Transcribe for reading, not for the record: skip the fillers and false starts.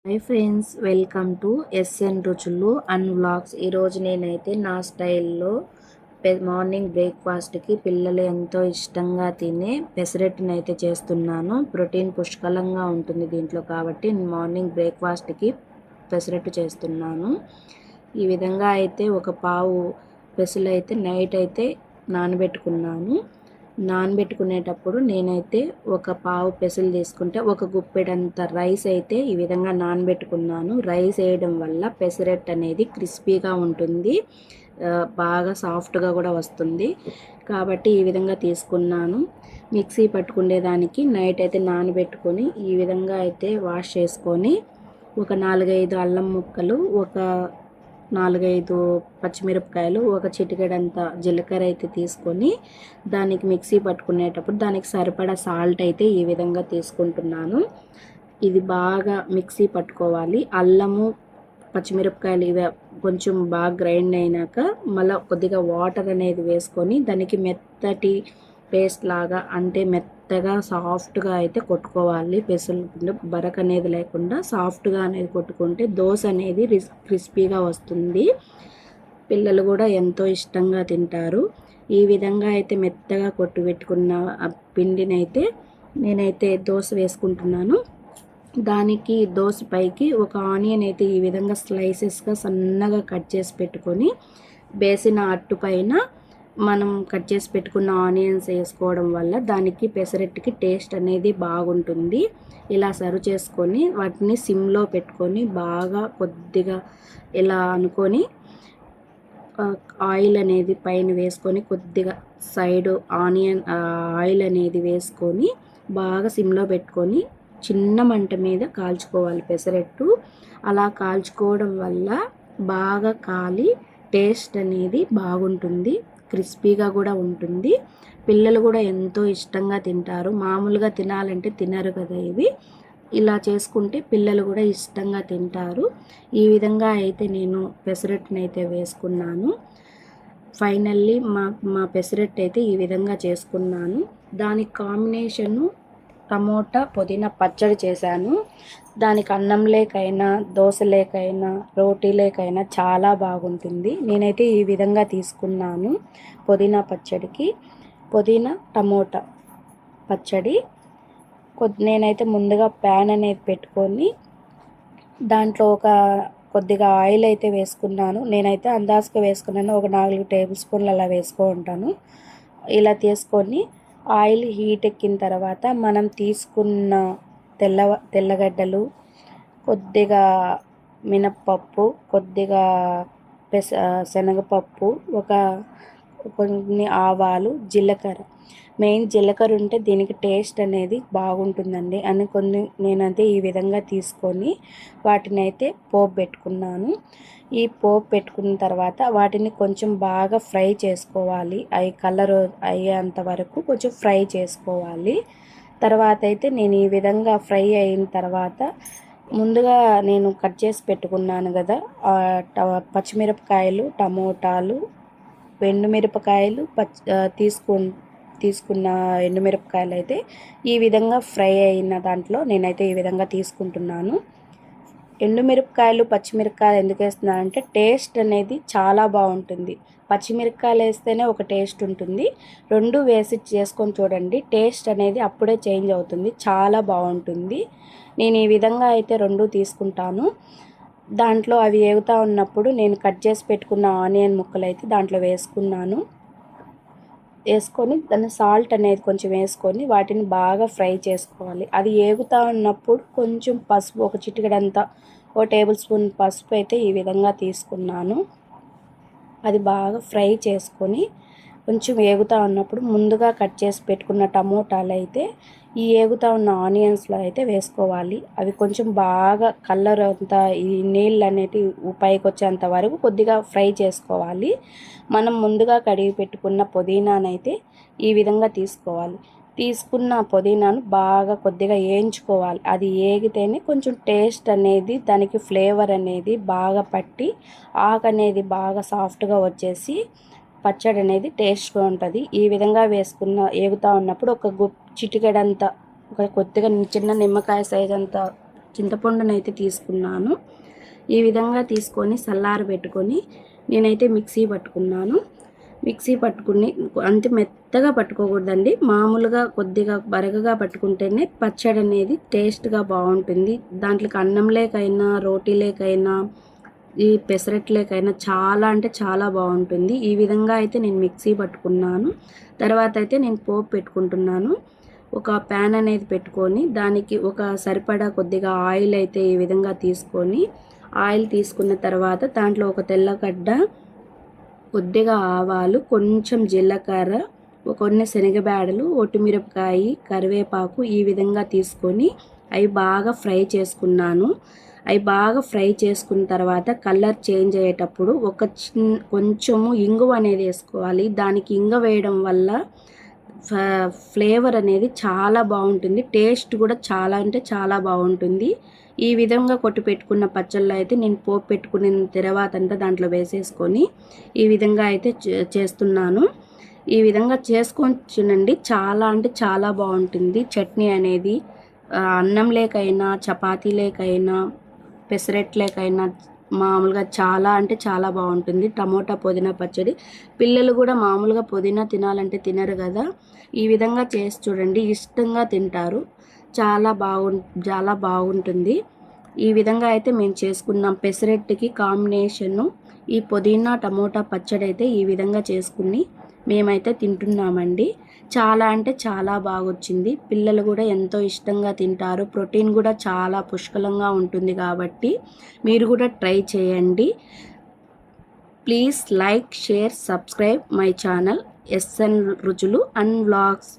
Hi friends, welcome to SN Ruchulu and vlogs. ఈరోజు నేనైతే నా స్టైల్లో మార్నింగ్ బ్రేక్ఫాస్ట్కి పిల్లలు ఎంతో ఇష్టంగా తినే పెసరట్టుని అయితే చేస్తున్నాను. ప్రోటీన్ పుష్కలంగా ఉంటుంది దీంట్లో, కాబట్టి మార్నింగ్ బ్రేక్ఫాస్ట్కి పెసరట్టు చేస్తున్నాను. ఈ విధంగా అయితే ఒక పావు పెసలు అయితే నైట్ అయితే నానబెట్టుకున్నాను. నానబెట్టుకునేటప్పుడు నేనైతే ఒక పావు పెసలు తీసుకుంటే ఒక గుప్పెడంత రైస్ అయితే ఈ విధంగా నానబెట్టుకున్నాను. రైస్ వేయడం వల్ల పెసరట్టు అనేది క్రిస్పీగా ఉంటుంది, బాగా సాఫ్ట్గా కూడా వస్తుంది. కాబట్టి ఈ విధంగా తీసుకున్నాను. మిక్సీ పట్టుకునేదానికి నైట్ అయితే నానబెట్టుకొని ఈ విధంగా అయితే వాష్ చేసుకొని ఒక 4-5 అల్లం ముక్కలు, ఒక 4-5 పచ్చిమిరపకాయలు, ఒక చిటికెడంత జీలకర్ర అయితే తీసుకొని దానికి మిక్సీ పట్టుకునేటప్పుడు దానికి సరిపడా సాల్ట్ అయితే ఈ విధంగా తీసుకుంటున్నాను. ఇది బాగా మిక్సీ పట్టుకోవాలి. అల్లము, పచ్చిమిరపకాయలు ఇవి కొంచెం బాగా గ్రైండ్ అయినాక మళ్ళీ కొద్దిగా వాటర్ అనేది వేసుకొని దానికి మెత్తటి పేస్ట్ లాగా, అంటే మెత్తగా సాఫ్ట్గా అయితే కొట్టుకోవాలి. పెసలు పిండి బరక అనేది లేకుండా సాఫ్ట్గా అనేది కొట్టుకుంటే దోశ అనేది క్రిస్పీగా వస్తుంది. పిల్లలు కూడా ఎంతో ఇష్టంగా తింటారు. ఈ విధంగా అయితే మెత్తగా కొట్టు పెట్టుకున్న పిండిని అయితే నేనైతే దోశ వేసుకుంటున్నాను. దానికి దోశ పైకి ఒక ఆనియన్ అయితే ఈ విధంగా స్లైసెస్గా సన్నగా కట్ చేసి పెట్టుకొని వేసిన అట్టు పైన మనం కట్ చేసి పెట్టుకున్న ఆనియన్స్ వేసుకోవడం వల్ల దానికి పెసరట్టుకి టేస్ట్ అనేది బాగుంటుంది. ఇలా సర్వ్ చేసుకొని వాటిని సిమ్లో పెట్టుకొని బాగా కొద్దిగా ఇలా అనుకొని ఆయిల్ అనేది పైన వేసుకొని కొద్దిగా సైడ్ ఆయిల్ అనేది వేసుకొని బాగా సిమ్లో పెట్టుకొని చిన్న మంట మీద కాల్చుకోవాలి పెసరట్టు. అలా కాల్చుకోవడం వల్ల బాగా కాలి టేస్ట్ అనేది బాగుంటుంది, క్రిస్పీగా కూడా ఉంటుంది. పిల్లలు కూడా ఎంతో ఇష్టంగా తింటారు. మామూలుగా తినాలంటే తినరు కదా ఇవి. ఇలా చేసుకుంటే పిల్లలు కూడా ఇష్టంగా తింటారు. ఈ విధంగా అయితే నేను పెసరట్టుని అయితే వేసుకున్నాను. ఫైనల్లీ మా పెసరట్టు అయితే ఈ విధంగా చేసుకున్నాను. దానికి కాంబినేషను టమోటా పుదీనా పచ్చడి చేశాను. దానికి అన్నం లేకైనా, దోశ లేకైనా, రోటీ లేకైనా చాలా బాగుంటుంది. నేనైతే ఈ విధంగా తీసుకున్నాను. పుదీనా పచ్చడికి పుదీనా టమోటా పచ్చడి. నేనైతే ముందుగా ప్యాన్ అనేది పెట్టుకొని దాంట్లో కొద్దిగా ఆయిల్ అయితే వేసుకున్నాను. నేనైతే అందాజుగా వేసుకున్నాను, ఒక 4 టేబుల్ స్పూన్లు అలా వేసుకుంటాను. ఇలా తీసుకొని ఆయిల్ హీట్ ఎక్కిన తర్వాత మనం తీసుకున్న తెల్లగడ్డలు, కొద్దిగా మినప్పప్పు, కొద్దిగా శనగపప్పు, కొన్ని ఆవాలు, జీలకర్ర. మెయిన్ జీలకర్ర ఉంటే దీనికి టేస్ట్ అనేది బాగుంటుందండి అని నేనైతే ఈ విధంగా తీసుకొని వాటిని అయితే పోపు పెట్టుకున్నాను. ఈ పోపు పెట్టుకున్న తర్వాత వాటిని కొంచెం బాగా ఫ్రై చేసుకోవాలి. అవి కలర్ అయ్యేంత వరకు కొంచెం ఫ్రై చేసుకోవాలి. తర్వాత అయితే నేను ఈ విధంగా ఫ్రై అయిన తర్వాత ముందుగా నేను కట్ చేసి పెట్టుకున్నాను కదా పచ్చిమిరపకాయలు, టమోటాలు, ఎండుమిరపకాయలు, తీసుకున్న ఎండుమిరపకాయలు అయితే ఈ విధంగా ఫ్రై అయిన దాంట్లో నేనైతే ఈ విధంగా తీసుకుంటున్నాను. ఎండుమిరపకాయలు, పచ్చిమిరపకాయలు ఎందుకు వేస్తున్నానంటే టేస్ట్ అనేది చాలా బాగుంటుంది. పచ్చిమిరపకాయలు వేస్తేనే ఒక టేస్ట్ ఉంటుంది. 2 వేసి చేసుకొని చూడండి, టేస్ట్ అనేది అప్పుడే చేంజ్ అవుతుంది, చాలా బాగుంటుంది. నేను ఈ విధంగా అయితే 2 తీసుకుంటాను. దాంట్లో అవి వేగుతూ ఉన్నప్పుడు నేను కట్ చేసి పెట్టుకున్న ఆనియన్ ముక్కలు అయితే దాంట్లో వేసుకున్నాను. వేసుకొని దాన్ని సాల్ట్ అనేది కొంచెం వేసుకొని వాటిని బాగా ఫ్రై చేసుకోవాలి. అది వేగుతూ ఉన్నప్పుడు కొంచెం పసుపు, ఒక చిటికెడంతా, 1 టేబుల్ స్పూన్ పసుపు అయితే ఈ విధంగా తీసుకున్నాను. అది బాగా ఫ్రై చేసుకొని కొంచెం వేగుతూ ఉన్నప్పుడు ముందుగా కట్ చేసి పెట్టుకున్న టమోటాలు అయితే ఈ వేగుతూ ఉన్న ఆనియన్స్లో అయితే వేసుకోవాలి. అవి కొంచెం బాగా కలర్ అంతా, ఈ నీళ్ళు అనేటివి పైకి వచ్చేంత వరకు కొద్దిగా ఫ్రై చేసుకోవాలి. మనం ముందుగా కడిగి పెట్టుకున్న పుదీనానైతే ఈ విధంగా తీసుకోవాలి. తీసుకున్న పుదీనాను బాగా కొద్దిగా వేయించుకోవాలి. అది వేగితేనే కొంచెం టేస్ట్ అనేది, దానికి ఫ్లేవర్ అనేది బాగా పట్టి ఆకు అనేది బాగా సాఫ్ట్గా వచ్చేసి పచ్చడి అనేది టేస్ట్గా ఉంటుంది. ఈ విధంగా వేగుతూ ఉన్నప్పుడు చిటికెడంత, కొద్దిగా చిన్న నిమ్మకాయ సైజ్ అంత చింతపండునైతే తీసుకున్నాను. ఈ విధంగా తీసుకొని చల్లారబెట్టుకొని నేనైతే మిక్సీ పట్టుకున్నాను. మిక్సీ పట్టుకుని అంత మెత్తగా పట్టుకోకూడదండి, మామూలుగా కొద్దిగా బరకగా పట్టుకుంటేనే పచ్చడి అనేది టేస్ట్గా బాగుంటుంది. దాంట్లోకి అన్నం లేకైనా, రోటీ లేకైనా, ఈ పెసరట్లేకైనా చాలా అంటే చాలా బాగుంటుంది. ఈ విధంగా అయితే నేను మిక్సీ పట్టుకున్నాను. తర్వాత అయితే నేను పోపు పెట్టుకుంటున్నాను. ఒక ప్యాన్ అనేది పెట్టుకొని దానికి ఒక సరిపడా కొద్దిగా ఆయిల్ అయితే ఈ విధంగా తీసుకొని, ఆయిల్ తీసుకున్న తర్వాత దాంట్లో ఒక తెల్లగడ్డ, కొద్దిగా ఆవాలు, కొంచెం జీలకర్ర, కొన్ని శనగబేడలు, ఒట్టిమిరపకాయ, కరివేపాకు ఈ విధంగా తీసుకొని అవి బాగా ఫ్రై చేసుకున్నాను. అవి బాగా ఫ్రై చేసుకున్న తర్వాత కలర్ చేంజ్ అయ్యేటప్పుడు కొంచెము ఇంగువ అనేది వేసుకోవాలి. దానికి ఇంగువ వేయడం వల్ల ఫ్లేవర్ అనేది చాలా బాగుంటుంది, టేస్ట్ కూడా చాలా అంటే చాలా బాగుంటుంది. ఈ విధంగా కొట్టి పెట్టుకున్న పచ్చళ్ళు అయితే నేను పోపు పెట్టుకున్న తర్వాత అంతా దాంట్లో వేసేసుకొని ఈ విధంగా అయితే చేస్తున్నాను. ఈ విధంగా చేసుకొని తినండి, చాలా అంటే చాలా బాగుంటుంది చట్నీ అనేది. అన్నం లేకైనా, చపాతీ లేకైనా, పెసరట్లేకైనా మామూలుగా చాలా అంటే చాలా బాగుంటుంది. టమోటా పుదీనా పచ్చడి పిల్లలు కూడా మామూలుగా పుదీనా తినాలంటే తినరు కదా, ఈ విధంగా చేసి చూడండి, ఇష్టంగా తింటారు. చాలా బాగుంటుంది. ఈ విధంగా అయితే మేము చేసుకున్నాం. పెసరట్టుకి కాంబినేషను ఈ పుదీనా టమోటా పచ్చడి అయితే ఈ విధంగా చేసుకుని మేమైతే తింటున్నామండి. చాలా అంటే చాలా బాగొచ్చింది. పిల్లలు కూడా ఎంతో ఇష్టంగా తింటారు. ప్రోటీన్ కూడా చాలా పుష్కలంగా ఉంటుంది కాబట్టి మీరు కూడా ట్రై చేయండి. Please like, share, subscribe my channel SN Ruchulu and vlogs.